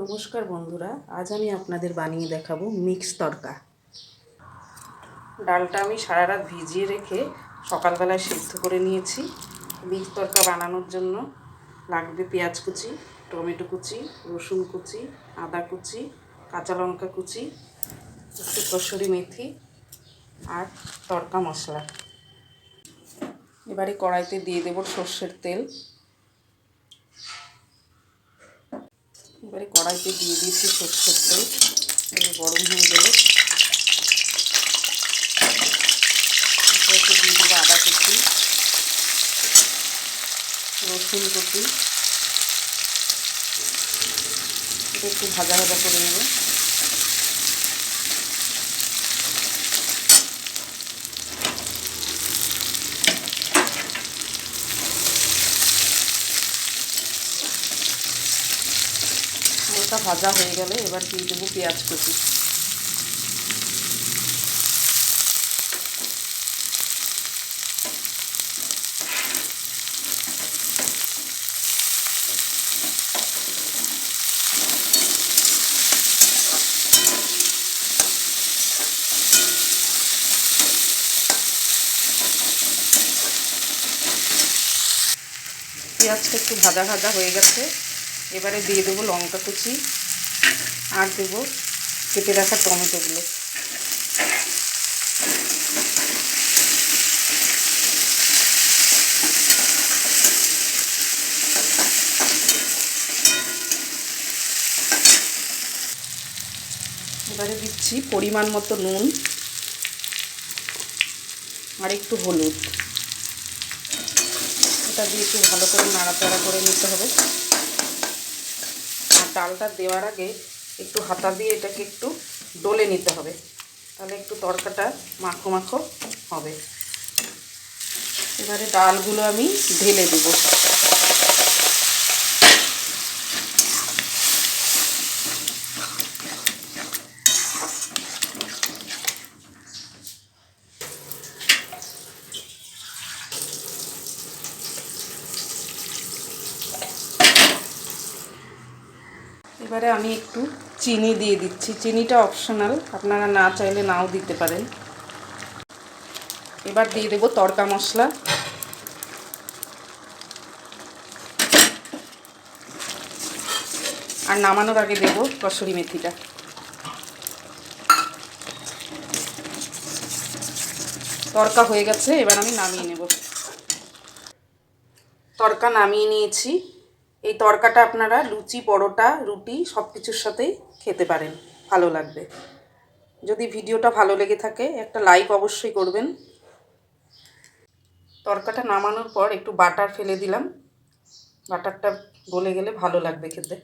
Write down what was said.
নমস্কার বন্ধুরা, আজ আমি আপনাদের বানিয়ে দেখাবো মিক্স তড়কা। ডালটা আমি সারা রাত ভিজিয়ে রেখে সকালবেলায় সেদ্ধ করে নিয়েছি। মিক্স তড়কা বানানোর জন্য লাগবে পেঁয়াজ কুচি, টমেটো কুচি, রসুন কুচি, আদা কুচি, কাঁচা লঙ্কা কুচি, একটু কসুরি মেথি আর তড়কা মশলা। এবারে কড়াইতে দিয়ে দেব সর্ষের তেল। এবারে কড়াইতে দিয়ে দিয়েছি সর্ষের তেল, এবার গরম হয়ে গেলে দিয়ে দেবো আদা কুচি, রসুন কুচি, এটা একটু ভাজা ভাজা করে নেব। হালকা ভাজা হয়ে গেলে এবার দিয়ে দেবো পেঁয়াজ কুচি। পেঁয়াজটা একটু ভাজা ভাজা হয়ে গেছে, এবারে দিয়ে দেবো লঙ্কা কুচি আর দেবো কেটে রাখা টমেটোগুলো। এবারে দিচ্ছি পরিমাণ মতো নুন আর একটু হলুদ। এটা দিয়ে একটু ভালো করে নাড়াচাড়া করে নিতে হবে। আর ডালটা দেওয়ার আগে একটু হাতা দিয়ে এটাকে একটু ডলে নিতে হবে, তাহলে একটু তড়কাটা মাখো মাখো হবে। এবারে ডালগুলো আমি ঢেলে দেবো। এবারে আমি একটু চিনি দিয়ে দিচ্ছি। চিনিটা অপশনাল, আপনারা না চাইলে নাও দিতে পারেন। এবার দিয়ে দেবো তড়কা মশলা। আর নামানোর আগে দেবো কসুরি মেথিটা। তড়কা হয়ে গেছে, এবার আমি নামিয়ে নেব। তড়কা নামিয়ে নিয়েছি। এই তড়কাটা আপনারা লুচি, পরোটা, রুটি সব কিছুর সাথেই খেতে পারেন, ভালো লাগবে। যদি ভিডিওটা ভালো লেগে থাকে একটা লাইক অবশ্যই করবেন। তড়কাটা নামানোর পর একটু বাটার ফেলে দিলাম, বাটারটা গলে গেলে ভালো লাগবে খেতে।